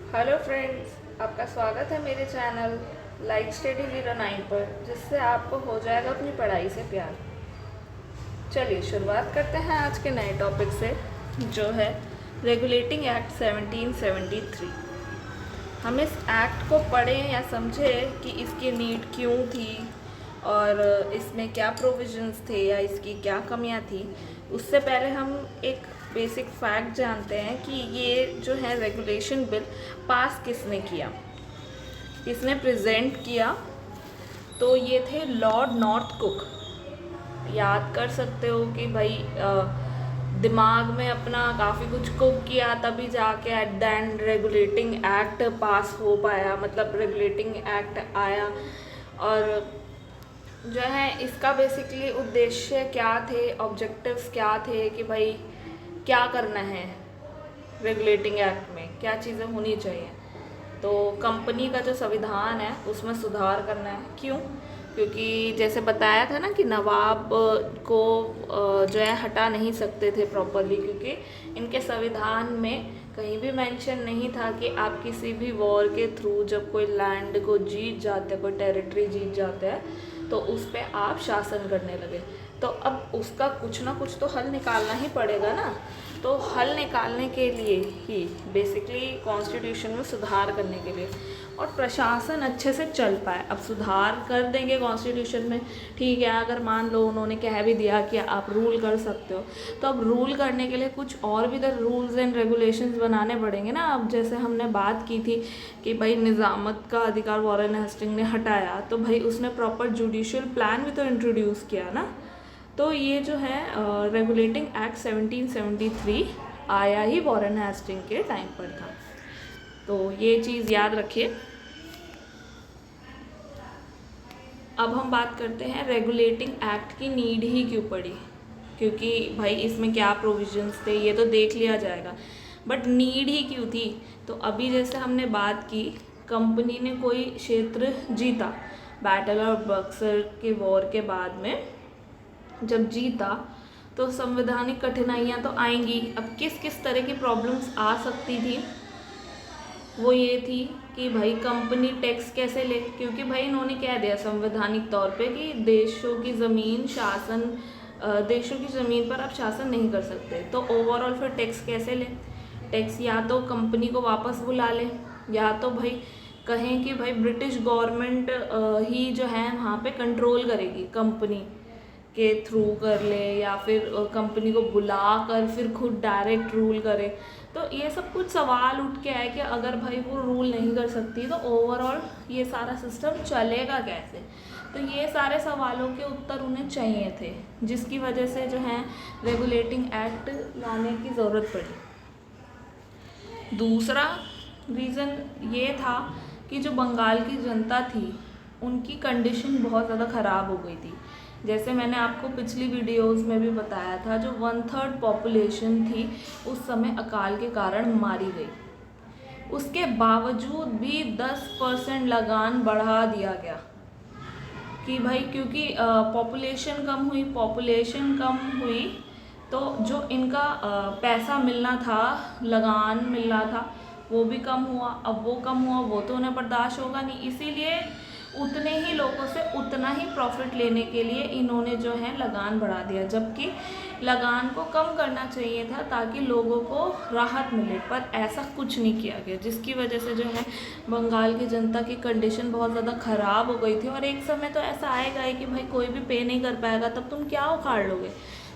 Hello friends, आपका स्वागत है मेरे चैनल लाइक स्टडी 09 पर, जिससे आपको हो जाएगा अपनी पढ़ाई से प्यार। चलिए शुरुआत करते हैं आज के नए टॉपिक से, जो है रेगुलेटिंग एक्ट 1773। हम इस एक्ट को पढ़ें या समझें कि इसकी नीड क्यों थी और इसमें क्या प्रोविजंस थे या इसकी क्या कमियां थी, उससे पहले हम एक बेसिक फैक्ट जानते हैं कि ये जो है रेगुलेशन बिल पास किसने किया, किसने प्रेजेंट किया। तो ये थे लॉर्ड नॉर्थ कुक। याद कर सकते हो कि भाई दिमाग में अपना काफ़ी कुछ कुक किया, तभी जाके at the end regulating act पास हो पाया, मतलब रेगुलेटिंग एक्ट आया। और जो है इसका बेसिकली उद्देश्य क्या थे, ऑब्जेक्टिव्स क्या थे कि भाई क्या करना है रेगुलेटिंग एक्ट में, क्या चीज़ें होनी चाहिए। तो कंपनी का जो संविधान है उसमें सुधार करना है। क्यों? क्योंकि जैसे बताया था ना कि नवाब को जो है हटा नहीं सकते थे प्रॉपरली, क्योंकि इनके संविधान में कहीं भी मेंशन नहीं था कि आप किसी भी वॉर के थ्रू जब कोई लैंड को जीत जाते हैं, कोई टेरिटरी जीत जाते हैं, तो उस पर आप शासन करने लगे। तो अब उसका कुछ ना कुछ तो हल निकालना ही पड़ेगा ना। तो हल निकालने के लिए ही बेसिकली कॉन्स्टिट्यूशन में सुधार करने के लिए, और प्रशासन अच्छे से चल पाए। अब सुधार कर देंगे कॉन्स्टिट्यूशन में, ठीक है, अगर मान लो उन्होंने कह भी दिया कि आप रूल कर सकते हो, तो अब रूल करने के लिए कुछ और भी तो रूल्स एंड रेगुलेशंस बनाने पड़ेंगे ना। अब जैसे हमने बात की थी कि भाई निज़ामत का अधिकार वॉरेन हेस्टिंग ने हटाया, तो भाई उसने प्रॉपर जुडिशियल प्लान भी तो इंट्रोड्यूस किया ना। तो ये जो है रेगुलेटिंग एक्ट 1773 आया ही वॉरेन हेस्टिंग के टाइम पर था। तो ये चीज़ याद रखिए। अब हम बात करते हैं रेगुलेटिंग एक्ट की नीड ही क्यों पड़ी, क्योंकि भाई इसमें क्या प्रोविजंस थे ये तो देख लिया जाएगा, बट नीड ही क्यों थी। तो अभी जैसे हमने बात की, कंपनी ने कोई क्षेत्र जीता, बैटल ऑफ बक्सर के वॉर के बाद में जब जीता, तो संवैधानिक कठिनाइयाँ तो आएंगी। अब किस किस तरह की प्रॉब्लम्स आ सकती थी, वो ये थी कि भाई कंपनी टैक्स कैसे ले, क्योंकि भाई इन्होंने कह दिया संवैधानिक तौर पे कि देशों की ज़मीन पर आप शासन नहीं कर सकते। तो ओवरऑल फिर टैक्स कैसे ले? टैक्स या तो कंपनी को वापस बुला ले, या तो भाई कहें कि भाई ब्रिटिश गवर्नमेंट ही जो है वहाँ पे कंट्रोल करेगी, कंपनी के थ्रू कर ले, या फिर कंपनी को बुला कर फिर खुद डायरेक्ट रूल करे। तो ये सब कुछ सवाल उठ के आए कि अगर भाई वो रूल नहीं कर सकती तो ओवरऑल ये सारा सिस्टम चलेगा कैसे। तो ये सारे सवालों के उत्तर उन्हें चाहिए थे, जिसकी वजह से जो है रेगुलेटिंग एक्ट लाने की ज़रूरत पड़ी। दूसरा रीज़न ये था कि जो बंगाल की जनता थी उनकी कंडीशन बहुत ज़्यादा ख़राब हो गई थी। जैसे मैंने आपको पिछली वीडियोस में भी बताया था, जो 1/3 पॉपुलेशन थी उस समय अकाल के कारण मारी गई। उसके बावजूद भी 10% लगान बढ़ा दिया गया कि भाई क्योंकि पॉपुलेशन कम हुई, तो जो इनका पैसा मिलना था, लगान मिलना था, वो भी कम हुआ। अब वो कम हुआ, वो तो उन्हें बर्दाश्त होगा नहीं, इसीलिए उतने ही लोगों से उतना ही प्रॉफिट लेने के लिए इन्होंने जो है लगान बढ़ा दिया, जबकि लगान को कम करना चाहिए था ताकि लोगों को राहत मिले, पर ऐसा कुछ नहीं किया गया, जिसकी वजह से जो है बंगाल की जनता की कंडीशन बहुत ज़्यादा ख़राब हो गई थी। और एक समय तो ऐसा आएगा ही कि भाई कोई भी पे नहीं कर पाएगा, तब तुम क्या उखाड़ लोगे?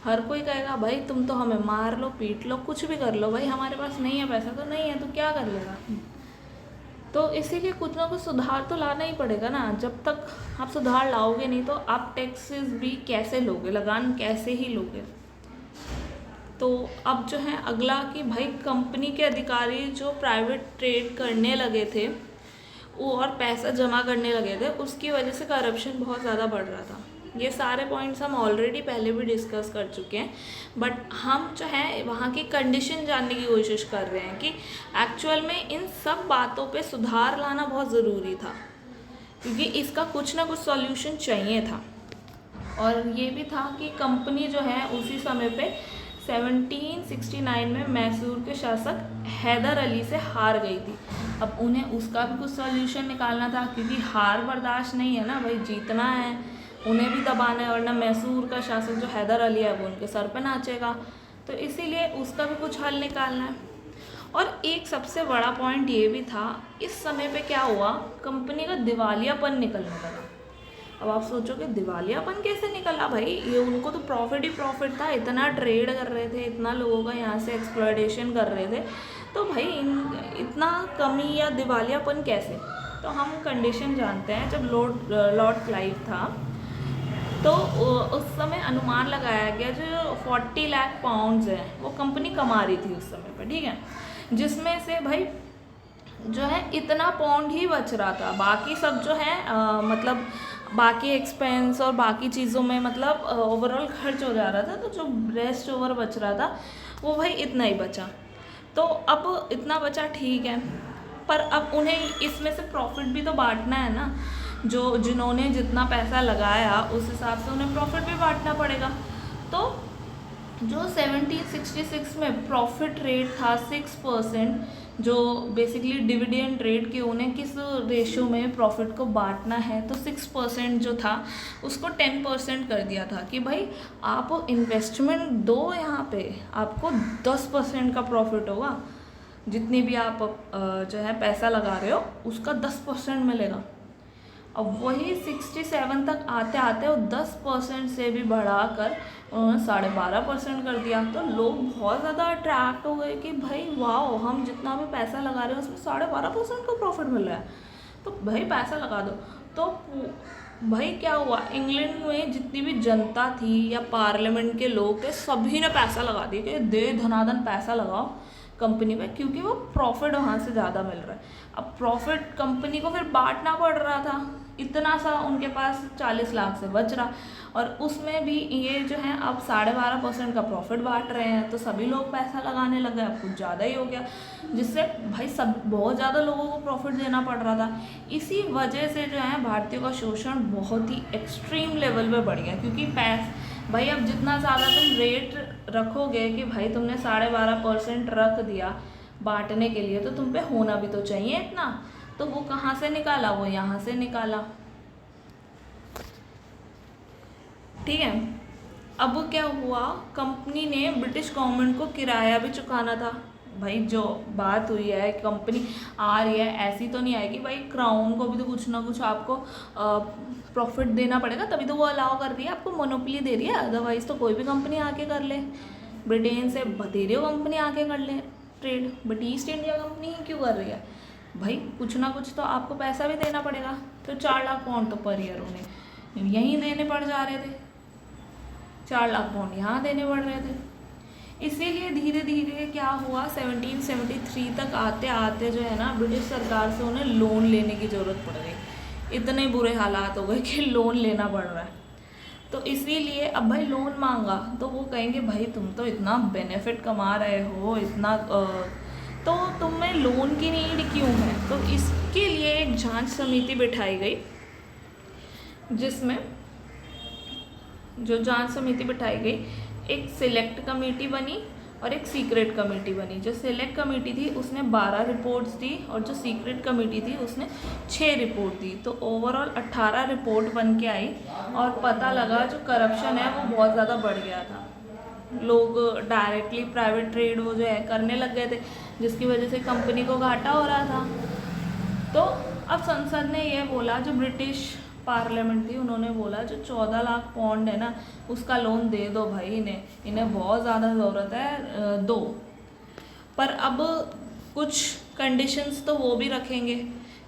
हर कोई कहेगा भाई तुम तो हमें मार लो, पीट लो, कुछ भी कर लो, भाई हमारे पास नहीं है पैसा तो नहीं है, तो क्या कर लेगा। तो इसीलिए कुछ ना कुछ सुधार तो लाना ही पड़ेगा ना। जब तक आप सुधार लाओगे नहीं तो आप टैक्सेस भी कैसे लोगे, लगान कैसे ही लोगे। तो अब जो है अगला कि भाई कंपनी के अधिकारी जो प्राइवेट ट्रेड करने लगे थे वो और पैसा जमा करने लगे थे, उसकी वजह से करप्शन बहुत ज़्यादा बढ़ रहा था। ये सारे पॉइंट्स हम ऑलरेडी पहले भी डिस्कस कर चुके हैं, बट हम जो है वहाँ की कंडीशन जानने की कोशिश कर रहे हैं कि एक्चुअल में इन सब बातों पे सुधार लाना बहुत ज़रूरी था, क्योंकि इसका कुछ ना कुछ सॉल्यूशन चाहिए था। और ये भी था कि कंपनी जो है उसी समय पे 1769 में मैसूर के शासक हैदर अली से हार गई थी। अब उन्हें उसका भी कुछ सॉल्यूशन निकालना था, क्योंकि हार बर्दाश्त नहीं है ना भाई, जीतना है, उन्हें भी दबाना है, वरना मैसूर का शासक जो हैदर अली है वो उनके सर पे नाचेगा। तो इसीलिए उसका भी कुछ हल निकालना है। और एक सबसे बड़ा पॉइंट ये भी था, इस समय पे क्या हुआ, कंपनी का दिवालियापन निकलने लगा। अब आप सोचोगे दिवालियापन कैसे निकला भाई, ये उनको तो प्रॉफिट ही प्रॉफिट था, इतना ट्रेड कर रहे थे, इतना लोगों का यहाँ से एक्सप्लॉयटेशन कर रहे थे, तो भाई इतना कमी या दिवालियापन कैसे। तो हम कंडीशन जानते हैं, जब लॉर्ड क्लाइव था तो उस समय अनुमान लगाया गया जो 40 लाख पाउंड्स है वो कंपनी कमा रही थी उस समय पर, ठीक है, जिसमें से भाई जो है इतना पाउंड ही बच रहा था, बाकी सब जो है मतलब बाकी एक्सपेंस और बाकी चीज़ों में मतलब ओवरऑल खर्च हो जा रहा था, तो जो रेस्ट ओवर बच रहा था वो भाई इतना ही बचा। तो अब इतना बचा ठीक है, पर अब उन्हें इसमें से प्रॉफिट भी तो बांटना है ना, जो जिन्होंने जितना पैसा लगाया उस हिसाब से उन्हें प्रॉफिट भी बांटना पड़ेगा। तो जो 1766 में प्रॉफिट रेट था 6%, जो बेसिकली डिविडेंड रेट, कि उन्हें किस रेशो में प्रॉफिट को बांटना है, तो 6% जो था उसको 10% कर दिया था कि भाई आप इन्वेस्टमेंट दो, यहाँ पे आपको 10% का प्रॉफिट होगा, जितनी भी आप जो है पैसा लगा रहे हो उसका 10% मिलेगा। अब वही 67 तक आते आते वो 10% से भी बढ़ाकर उन्होंने 12.5% कर दिया। तो लोग बहुत ज़्यादा अट्रैक्ट हो गए कि भाई वाह, हम जितना भी पैसा लगा रहे हैं उसमें 12.5% का प्रॉफिट मिल रहा है, तो भाई पैसा लगा दो। तो भाई क्या हुआ, इंग्लैंड में जितनी भी जनता थी या पार्लियामेंट के लोग थे, सभी ने पैसा लगा दिया कि दे धनाधन पैसा लगाओ कंपनी में, क्योंकि वो प्रॉफिट वहाँ से ज़्यादा मिल रहा है। अब प्रॉफिट कंपनी को फिर बांटना पड़ रहा था, इतना सा उनके पास 40 लाख से बच रहा, और उसमें भी ये जो है अब 12.5% का प्रॉफिट बांट रहे हैं, तो सभी लोग पैसा लगाने लगे, अब कुछ ज़्यादा ही हो गया, जिससे भाई सब बहुत ज़्यादा लोगों को प्रॉफिट देना पड़ रहा था। इसी वजह से जो है भारतीयों का शोषण बहुत ही एक्सट्रीम लेवल पे बढ़ गया, क्योंकि भाई अब जितना ज़्यादा तुम रेट रखोगे कि भाई तुमने 12.5% रख दिया बांटने के लिए, तो तुम पे होना भी तो चाहिए इतना, तो वो कहाँ से निकाला, वो यहाँ से निकाला, ठीक है। अब क्या हुआ, कंपनी ने ब्रिटिश गवर्नमेंट को किराया भी चुकाना था। भाई जो बात हुई है, कंपनी आ रही है, ऐसी तो नहीं आएगी भाई, क्राउन को भी तो कुछ ना कुछ आपको प्रॉफिट देना पड़ेगा, तभी तो वो अलाउ कर रही है, आपको मोनोपोली दे रही है, अदरवाइज तो कोई भी कंपनी आके कर ले, ब्रिटेन से बतेरियो कंपनी आके कर ले trade, but east India company ही क्यों कर रही है भाई, कुछ ना कुछ तो आपको पैसा भी देना पड़ेगा। तो 4 लाख पाउंड तो पर ईयर उन्हें यहीं देने पड़ जा रहे थे, 4 लाख पाउंड यहाँ देने पड़ रहे थे। इसीलिए धीरे धीरे क्या हुआ, 1773 तक आते आते जो है ना, ब्रिटिश सरकार से उन्हें लोन लेने की ज़रूरत पड़ गई, इतने बुरे हालात हो गए कि लोन लेना पड़ रहा है। तो इसीलिए अब भाई लोन मांगा तो वो कहेंगे भाई तुम तो इतना बेनिफिट कमा रहे हो, इतना तो तुम्हें लोन की नीड क्यों है। तो इसके लिए एक जांच समिति बिठाई गई, जिसमें जो जांच समिति बिठाई गई, एक सिलेक्ट कमेटी बनी और एक सीक्रेट कमेटी बनी। जो सिलेक्ट कमेटी थी उसने 12 रिपोर्ट्स दी, और जो सीक्रेट कमेटी थी उसने 6 रिपोर्ट दी। तो ओवरऑल 18 रिपोर्ट बन के आई, और पता लगा जो करप्शन है वो बहुत ज़्यादा बढ़ गया था, लोग डायरेक्टली प्राइवेट ट्रेड वो जो है करने लग गए थे, जिसकी वजह से कंपनी को घाटा हो रहा था। तो अब संसद ने ये बोला, जो ब्रिटिश पार्लियामेंट थी उन्होंने बोला जो 14 लाख पाउंड है ना, उसका लोन दे दो भाई, इन्हें बहुत ज़्यादा ज़रूरत है, दो। पर अब कुछ कंडीशंस तो वो भी रखेंगे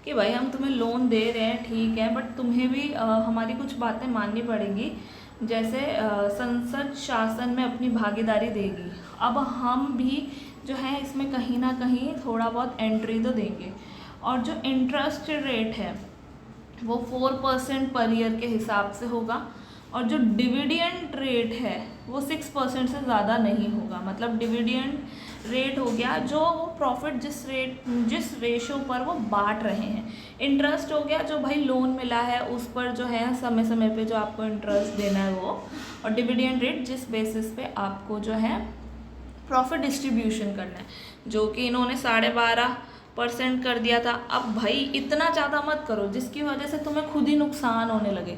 कि भाई हम तुम्हें लोन दे रहे हैं ठीक है, बट तुम्हें भी हमारी कुछ बातें माननी पड़ेंगी, जैसे संसद शासन में अपनी भागीदारी देगी। अब हम भी जो है इसमें कहीं ना कहीं थोड़ा बहुत एंट्री तो देंगे, और जो इंटरेस्ट रेट है वो 4% पर ईयर के हिसाब से होगा, और जो डिविडेंड रेट है वो 6% से ज़्यादा नहीं होगा। मतलब डिविडेंड रेट हो गया जो वो प्रॉफिट जिस रेशो पर वो बांट रहे हैं। इंटरेस्ट हो गया जो भाई लोन मिला है उस पर जो है समय समय पे जो आपको इंटरेस्ट देना है वो, और डिविडेंड रेट जिस बेसिस पे आपको जो है प्रॉफिट डिस्ट्रीब्यूशन करना है, जो कि इन्होंने 12.5 % कर दिया था। अब भाई इतना ज़्यादा मत करो जिसकी वजह से तुम्हें खुद ही नुकसान होने लगे,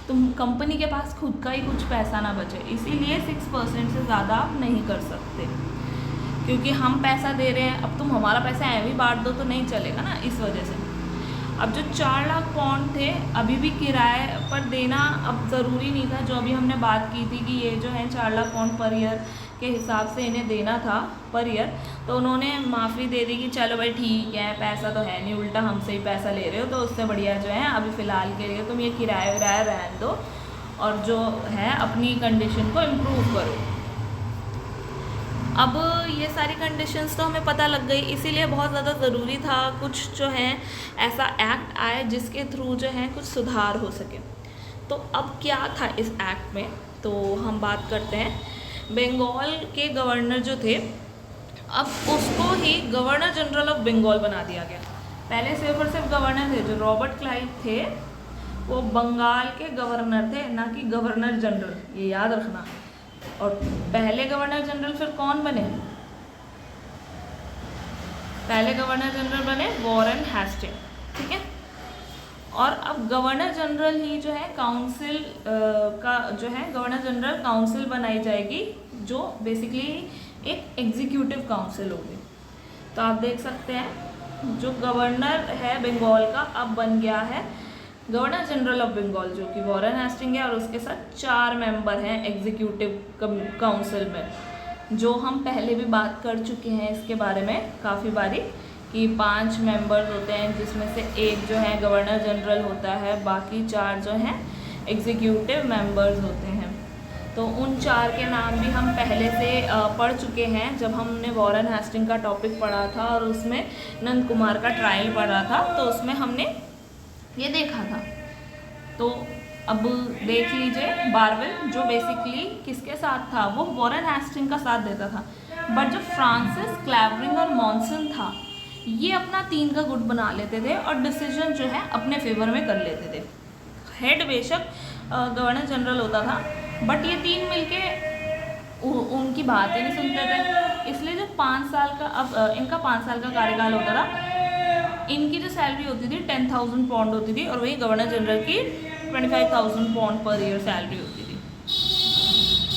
तुम कंपनी के पास खुद का ही कुछ पैसा ना बचे। इसीलिए 6% से ज़्यादा आप नहीं कर सकते, क्योंकि हम पैसा दे रहे हैं, अब तुम हमारा पैसा ऐ भी बांट दो तो नहीं चलेगा ना, इस वजह से। अब जो 4 लाख पौंड थे अभी भी किराए पर देना अब ज़रूरी नहीं था, जो अभी हमने बात की थी कि ये जो है 4 लाख पौंड पर ईयर के हिसाब से इन्हें देना था पर ईयर, तो उन्होंने माफ़ी दे दी कि चलो भाई ठीक है, पैसा तो है नहीं, उल्टा हमसे ही पैसा ले रहे हो, तो उससे बढ़िया जो है अभी फ़िलहाल के लिए तुम ये किराया विराया रहने दो और जो है अपनी कंडीशन को इम्प्रूव करो। अब ये सारी कंडीशंस तो हमें पता लग गई, इसीलिए बहुत ज़्यादा ज़रूरी था कुछ जो है ऐसा एक्ट आए जिसके थ्रू जो है कुछ सुधार हो सके। तो अब क्या था इस एक्ट में, तो हम बात करते हैं। बंगाल के गवर्नर जो थे, अब उसको ही गवर्नर जनरल ऑफ बंगाल बना दिया गया। पहले सिर्फ और सिर्फ गवर्नर थे, जो रॉबर्ट क्लाइव थे वो बंगाल के गवर्नर थे, ना कि गवर्नर जनरल, ये याद रखना। और पहले गवर्नर जनरल फिर कौन बने? पहले गवर्नर जनरल बने वॉरेन हेस्टिंग, ठीक है। और अब गवर्नर जनरल ही जो है काउंसिल का जो है गवर्नर जनरल काउंसिल बनाई जाएगी, जो बेसिकली एक एग्जीक्यूटिव काउंसिल होगी। तो आप देख सकते हैं जो गवर्नर है बंगाल का अब बन गया है गवर्नर जनरल ऑफ बंगाल, जो कि वॉरेन हेस्टिंग है, और उसके साथ 4 मेंबर हैं एग्जीक्यूटिव काउंसिल में, जो हम पहले भी बात कर चुके हैं इसके बारे में काफ़ी बारी, कि 5 मेंबर्स होते हैं जिसमें से एक जो है गवर्नर जनरल होता है, बाकी 4 जो हैं एग्जीक्यूटिव मेंबर्स होते हैं। तो उन 4 के नाम भी हम पहले से पढ़ चुके हैं जब हमने वॉरेन हेस्टिंग का टॉपिक पढ़ा था और उसमें नंद कुमार का ट्रायल पढ़ा था, तो उसमें हमने ये देखा था। तो अब देख लीजिए, बारवेल जो बेसिकली किसके साथ था, वो वॉरेन हेस्टिंग का साथ देता था, बट जो फ्रांसिस क्लेवरिंग और मॉनसन था, ये अपना 3 का गुट बना लेते थे और डिसीजन जो है अपने फेवर में कर लेते थे। हेड बेशक गवर्नर जनरल होता था, बट ये 3 मिलके उनकी बात ही नहीं सुनते थे। इसलिए जो 5 साल का अब इनका 5 साल का कार्यकाल होता था, इनकी जो सैलरी होती थी 10,000 पाउंड होती थी, और वही गवर्नर जनरल की 25,000 पाउंड पर ईयर सैलरी होती थी।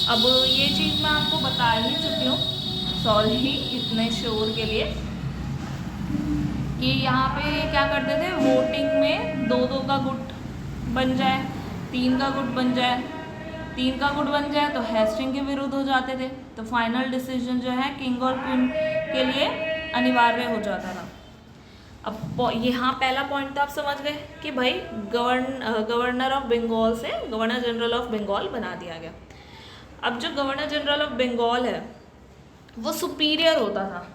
अब ये चीज़ मैं आपको बता ही चुकी हूँ, सॉरी इतने शोर के लिए, कि यहाँ पे क्या करते थे, वोटिंग में 2-2 का गुट बन जाए, 3 का गुट बन जाए, 3 का गुट बन जाए तो हेस्टिंग के विरुद्ध हो जाते थे, तो फाइनल डिसीजन जो है किंग और क्वीन के लिए अनिवार्य हो जाता था। अब यहाँ पहला पॉइंट तो आप समझ गए कि भाई गवर्नर ऑफ बंगाल से गवर्नर जनरल ऑफ बंगाल बना दिया गया। अब जो गवर्नर जनरल ऑफ बंगाल है वो सुपीरियर होता था।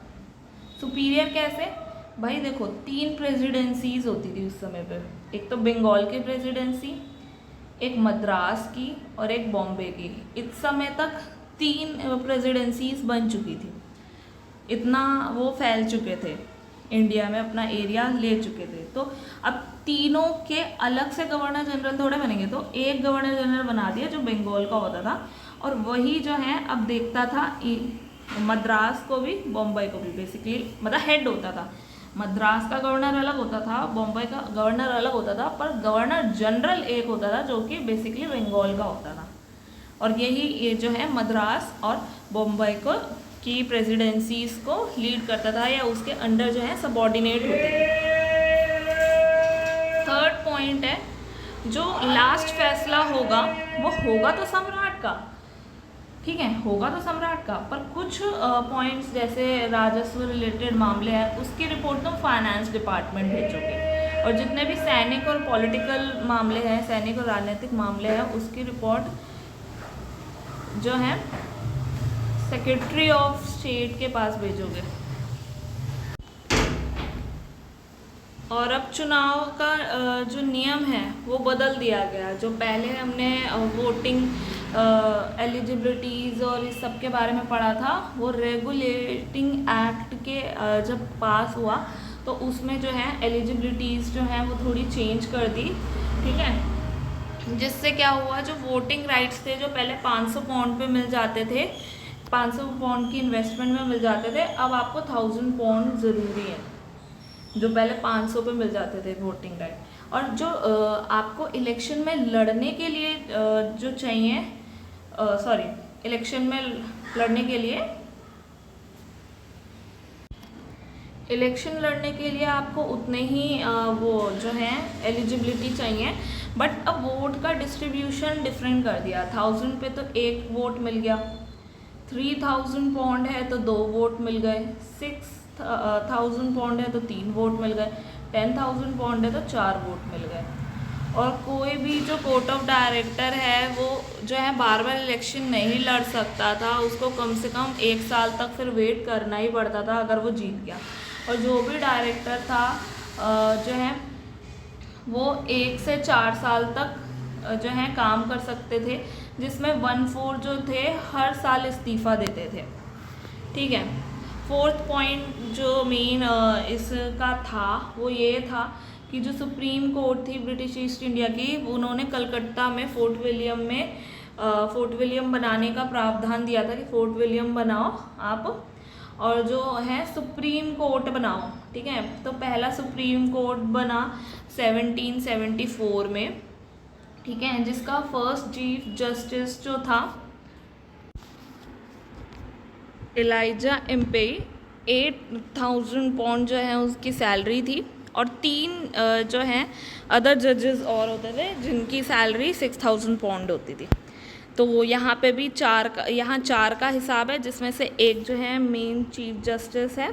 सुपीरियर कैसे? भाई देखो, 3 प्रेसिडेंसीज होती थी उस समय पे, एक तो बंगाल की प्रेसिडेंसी, एक मद्रास की और एक बॉम्बे की। इस समय तक 3 प्रेसिडेंसीज बन चुकी थी, इतना वो फैल चुके थे इंडिया में, अपना एरिया ले चुके थे। तो अब तीनों के अलग से गवर्नर जनरल थोड़े बनेंगे, तो एक गवर्नर जनरल बना दिया जो बंगाल का होता था, और वही जो है अब देखता था मद्रास को भी बॉम्बे को भी, बेसिकली मतलब हेड होता था। मद्रास का गवर्नर अलग होता था, बॉम्बे का गवर्नर अलग होता था, पर गवर्नर जनरल एक होता था जो कि बेसिकली बंगाल का होता था। और यही ये जो है मद्रास और बॉम्बे को की प्रेसिडेंसीज को लीड करता था, या उसके अंडर जो है सबॉर्डिनेट होते थे। थर्ड पॉइंट है, जो लास्ट फैसला होगा वो होगा तो सम्राट का, ठीक है, होगा तो सम्राट का, पर कुछ पॉइंट्स जैसे राजस्व रिलेटेड मामले हैं उसकी रिपोर्ट तुम फाइनेंस डिपार्टमेंट भेजोगे, और जितने भी सैनिक और पॉलिटिकल मामले हैं, सैनिक और राजनीतिक मामले हैं, उसकी रिपोर्ट जो है सेक्रेटरी ऑफ स्टेट के पास भेजोगे। और अब चुनाव का जो नियम है वो बदल दिया गया। जो पहले हमने वोटिंग एलिजिबिलिटीज़ और इस सब के बारे में पढ़ा था, वो रेगुलेटिंग एक्ट के जब पास हुआ तो उसमें जो है एलिजिबिलिटीज़ जो हैं वो थोड़ी चेंज कर दी, ठीक है। जिससे क्या हुआ, जो वोटिंग राइट्स थे जो पहले 500 पाउंड पे मिल जाते थे, 500 पाउंड की इन्वेस्टमेंट में मिल जाते थे, अब आपको 1000 पाउंड ज़रूरी है। जो पहले 500 पे मिल जाते थे वोटिंग राइट। और जो आपको इलेक्शन में लड़ने के लिए जो चाहिए, सॉरी, इलेक्शन में लड़ने के लिए आपको उतने ही वो जो है एलिजिबिलिटी चाहिए, बट अब वोट का डिस्ट्रीब्यूशन डिफरेंट कर दिया। 1000 पे तो 1 वोट मिल गया, 3000 पौंड है तो 2 वोट मिल गए, 6000 पौंड है तो 3 वोट मिल गए, 10,000 पौंड है तो 4 वोट मिल गए। और कोई भी जो कोर्ट ऑफ डायरेक्टर है वो जो है बार बार इलेक्शन नहीं लड़ सकता था, उसको कम से कम 1 साल तक फिर वेट करना ही पड़ता था अगर वो जीत गया। और जो भी डायरेक्टर था जो है वो 1 से 4 साल तक जो है काम कर सकते थे, जिसमें 1/4 जो थे हर साल इस्तीफ़ा देते थे। ठीक है। 4th पॉइंट जो मेन इसका था वो ये था कि जो सुप्रीम कोर्ट थी ब्रिटिश ईस्ट इंडिया की, उन्होंने कलकत्ता में फोर्ट विलियम बनाने का प्रावधान दिया था कि फोर्ट विलियम बनाओ आप, और जो है सुप्रीम कोर्ट बनाओ। ठीक है। तो पहला सुप्रीम कोर्ट बना 1774 में। ठीक है। जिसका फर्स्ट चीफ जस्टिस जो था एलाइजा एम्पेई, 8000 पौंड जो है उसकी सैलरी थी, और 3 जो हैं अदर जजेस और होते थे जिनकी सैलरी 6000 पौंड होती थी। तो यहाँ पे भी 4 का हिसाब है, जिसमें से एक जो है मेन चीफ जस्टिस है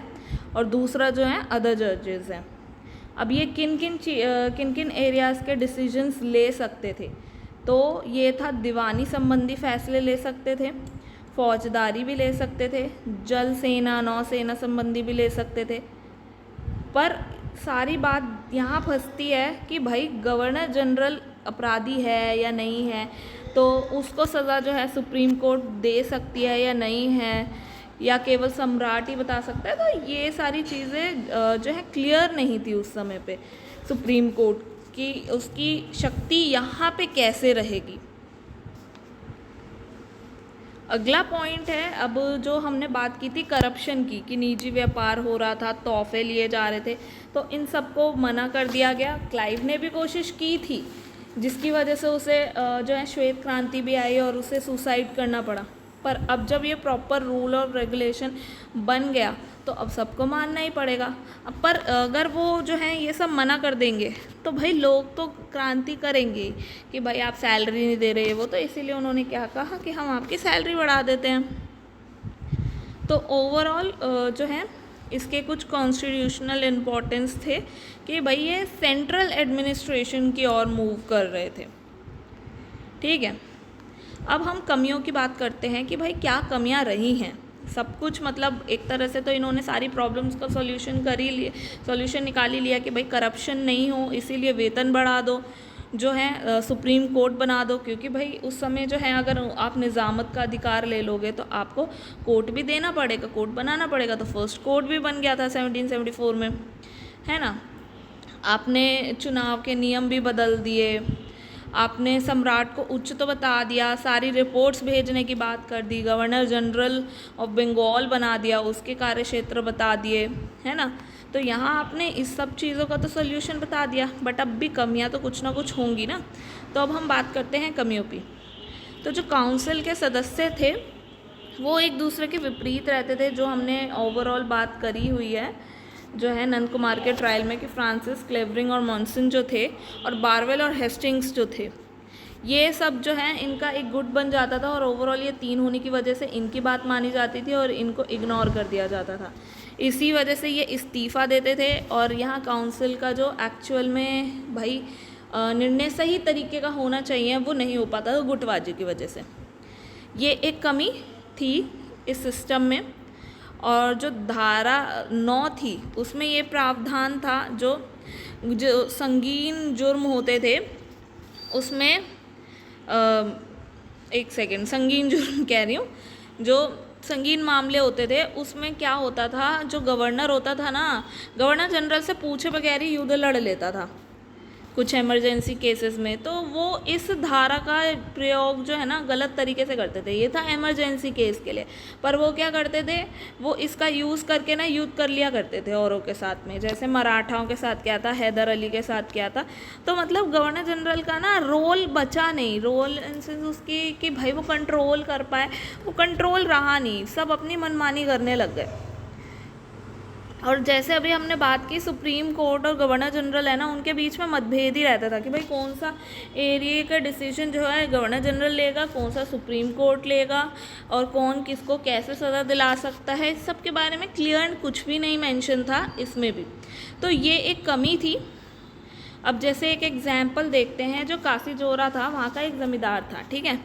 और दूसरा जो है अदर जजेस हैं। अब ये किन किन एरियाज़ के डिसीजंस ले सकते थे, तो ये था दीवानी संबंधी फैसले ले सकते थे, फौजदारी भी ले सकते थे, जल सेना नौसेना संबंधी भी ले सकते थे। पर सारी बात यहाँ फंसती है कि भाई गवर्नर जनरल अपराधी है या नहीं है, तो उसको सज़ा जो है सुप्रीम कोर्ट दे सकती है या नहीं है, या केवल सम्राट ही बता सकता है। तो ये सारी चीज़ें जो है क्लियर नहीं थी उस समय पे सुप्रीम कोर्ट की, उसकी शक्ति यहाँ पे कैसे रहेगी। अगला पॉइंट है, अब जो हमने बात की थी करप्शन की, कि निजी व्यापार हो रहा था, तोहफे लिए जा रहे थे, तो इन सबको मना कर दिया गया। क्लाइव ने भी कोशिश की थी, जिसकी वजह से उसे जो है श्वेत क्रांति भी आई और उसे सुसाइड करना पड़ा। पर अब जब ये प्रॉपर रूल और रेगुलेशन बन गया तो अब सबको मानना ही पड़ेगा। अब पर अगर वो जो है ये सब मना कर देंगे तो भाई लोग तो क्रांति करेंगे कि भाई आप सैलरी नहीं दे रहे, वो तो इसीलिए उन्होंने क्या कहा कि हम आपकी सैलरी बढ़ा देते हैं। तो ओवरऑल जो है इसके कुछ कॉन्स्टिट्यूशनल इम्पोर्टेंस थे कि भाई ये सेंट्रल एडमिनिस्ट्रेशन की ओर मूव कर रहे थे। ठीक है। अब हम कमियों की बात करते हैं कि भाई क्या कमियां रही हैं। सब कुछ मतलब एक तरह से तो इन्होंने सारी प्रॉब्लम्स का सॉल्यूशन निकाल ही लिया कि भाई करप्शन नहीं हो, इसीलिए वेतन बढ़ा दो, जो है सुप्रीम कोर्ट बना दो, क्योंकि भाई उस समय जो है अगर आप निज़ामत का अधिकार ले लोगे तो आपको कोर्ट भी देना पड़ेगा, कोर्ट बनाना पड़ेगा। तो फर्स्ट कोर्ट भी बन गया था 1774 में, है ना। आपने चुनाव के नियम भी बदल दिए, आपने सम्राट को उच्च तो बता दिया, सारी रिपोर्ट्स भेजने की बात कर दी, गवर्नर जनरल ऑफ बंगाल बना दिया, उसके कार्य क्षेत्र बता दिए, है ना। तो यहाँ आपने इस सब चीज़ों का तो सोल्यूशन बता दिया, बट अब भी कमियाँ तो कुछ ना कुछ होंगी ना। तो अब हम बात करते हैं कमियों की। तो जो काउंसिल के सदस्य थे वो एक दूसरे के विपरीत रहते थे, जो हमने ओवरऑल बात करी हुई है जो है नंद कुमार के ट्रायल में, कि फ्रांसिस, क्लेवरिंग और मॉनसन जो थे, और बारवेल और हेस्टिंग्स जो थे, ये सब जो है इनका एक गुट बन जाता था, और ओवरऑल ये 3 होने की वजह से इनकी बात मानी जाती थी और इनको इग्नोर कर दिया जाता था। इसी वजह से ये इस्तीफ़ा देते थे, और यहाँ काउंसिल का जो एक्चुअल में भाई निर्णय सही तरीके का होना चाहिए वो नहीं हो पाता था गुटबाजी की वजह से। ये एक कमी थी इस सिस्टम में। और जो धारा 9 थी उसमें ये प्रावधान था, जो संगीन जुर्म होते थे उसमें एक सेकेंड, संगीन जुर्म कह रही हूँ, जो संगीन मामले होते थे उसमें क्या होता था, जो गवर्नर होता था ना, गवर्नर जनरल से पूछे बगैर ही युद्ध लड़ लेता था। कुछ इमरजेंसी केसेस में, तो वो इस धारा का प्रयोग जो है ना गलत तरीके से करते थे। ये था इमरजेंसी केस के लिए, पर वो क्या करते थे, वो इसका यूज़ करके ना युद्ध कर लिया करते थे औरों के साथ में। जैसे मराठाओं के साथ क्या था, हैदर अली के साथ क्या था। तो मतलब गवर्नर जनरल का ना रोल बचा नहीं, रोल इन सेंस उसकी कि भाई वो कंट्रोल कर पाए, वो कंट्रोल रहा नहीं, सब अपनी मनमानी करने लग गए। और जैसे अभी हमने बात की सुप्रीम कोर्ट और गवर्नर जनरल है ना, उनके बीच में मतभेद ही रहता था कि भाई कौन सा एरिया का डिसीजन जो है गवर्नर जनरल लेगा, कौन सा सुप्रीम कोर्ट लेगा, और कौन किसको कैसे सज़ा दिला सकता है, इस सब के बारे में क्लियर कुछ भी नहीं मेंशन था इसमें भी। तो ये एक कमी थी। अब जैसे एक एग्जाम्पल देखते हैं, जो काशी जोरा था वहाँ का एक ज़मींदार था, ठीक है,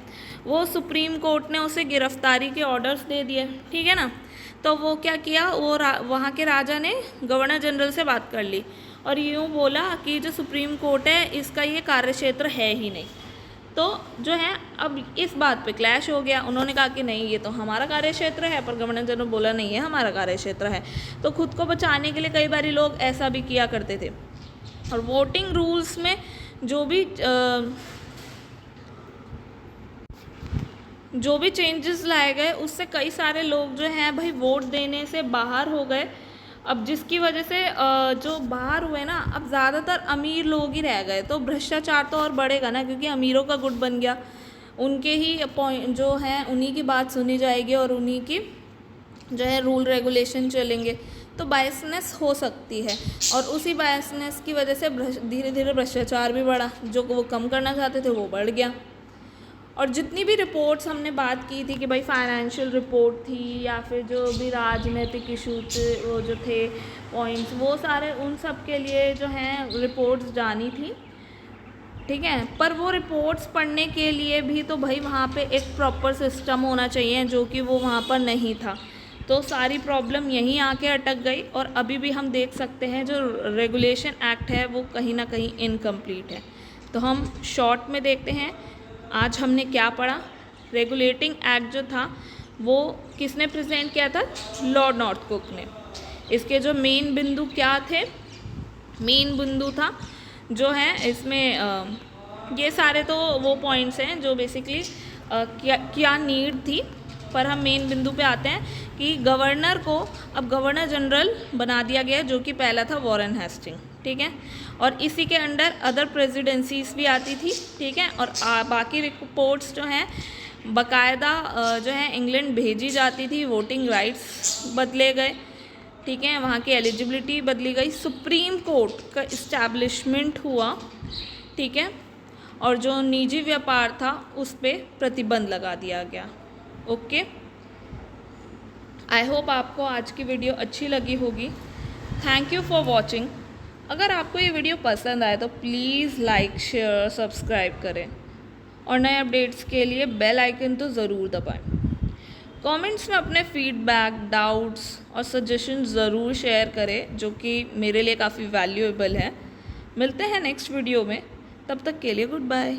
वो सुप्रीम कोर्ट ने उसे गिरफ्तारी के ऑर्डर्स दे दिए, ठीक है ना। तो वो क्या किया, वो वहाँ के राजा ने गवर्नर जनरल से बात कर ली और यूँ बोला कि जो सुप्रीम कोर्ट है इसका ये कार्यक्षेत्र है ही नहीं। तो जो है अब इस बात पे क्लैश हो गया। उन्होंने कहा कि नहीं ये तो हमारा कार्यक्षेत्र है, पर गवर्नर जनरल बोला नहीं है हमारा कार्यक्षेत्र है। तो खुद को बचाने के लिए कई बार लोग ऐसा भी किया करते थे। और वोटिंग रूल्स में जो भी चेंजेस लाए गए उससे कई सारे लोग जो हैं भाई वोट देने से बाहर हो गए। अब जिसकी वजह से जो बाहर हुए ना, अब ज़्यादातर अमीर लोग ही रह गए। तो भ्रष्टाचार तो और बढ़ेगा ना, क्योंकि अमीरों का गुट बन गया, उनके ही पॉइंट जो हैं उन्हीं की बात सुनी जाएगी और उन्हीं की जो है रूल रेगुलेशन चलेंगे। तो बायसनेस हो सकती है, और उसी बायसनेस की वजह से धीरे धीरे भ्रष्टाचार भी बढ़ा, जो वो कम करना चाहते थे वो बढ़ गया। और जितनी भी रिपोर्ट्स हमने बात की थी कि भाई फाइनेंशियल रिपोर्ट थी या फिर जो भी राजनीतिक इशू थे, वो जो थे पॉइंट्स, वो सारे उन सब के लिए जो हैं रिपोर्ट्स जानी थी, ठीक है। पर वो रिपोर्ट्स पढ़ने के लिए भी तो भाई वहाँ पे एक प्रॉपर सिस्टम होना चाहिए, जो कि वो वहाँ पर नहीं था। तो सारी प्रॉब्लम यहीं आके अटक गई। और अभी भी हम देख सकते हैं जो रेगुलेशन एक्ट है वो कहीं ना कहीं इनकम्प्लीट है। तो हम शॉर्ट में देखते हैं आज हमने क्या पढ़ा। रेगुलेटिंग एक्ट जो था वो किसने प्रेजेंट किया था, लॉर्ड नॉर्थब्रुक ने। इसके जो मेन बिंदु क्या थे, मेन बिंदु था जो है इसमें ये सारे तो वो पॉइंट्स हैं जो बेसिकली क्या नीड थी। पर हम मेन बिंदु पे आते हैं कि गवर्नर को अब गवर्नर जनरल बना दिया गया, जो कि पहला था वॉरेन हेस्टिंग, ठीक है। और इसी के अंडर अदर प्रेसिडेंसीज भी आती थी, ठीक है। और बाकी रिपोर्ट्स जो हैं बाकायदा जो है इंग्लैंड भेजी जाती थी। वोटिंग राइट्स बदले गए, ठीक है, वहाँ की एलिजिबिलिटी बदली गई, सुप्रीम कोर्ट का इस्टेब्लिशमेंट हुआ, ठीक है। और जो निजी व्यापार था उस पर प्रतिबंध लगा दिया गया। ओके, आई होप आपको आज की वीडियो अच्छी लगी होगी। Thank you for watching. अगर आपको ये वीडियो पसंद आए तो प्लीज़ लाइक शेयर सब्सक्राइब करें, और नए अपडेट्स के लिए बेल आइकन तो ज़रूर दबाएं। कमेंट्स में अपने फीडबैक, डाउट्स और सजेशन ज़रूर शेयर करें, जो कि मेरे लिए काफ़ी वैल्यूएबल है। मिलते हैं नेक्स्ट वीडियो में, तब तक के लिए गुड बाय।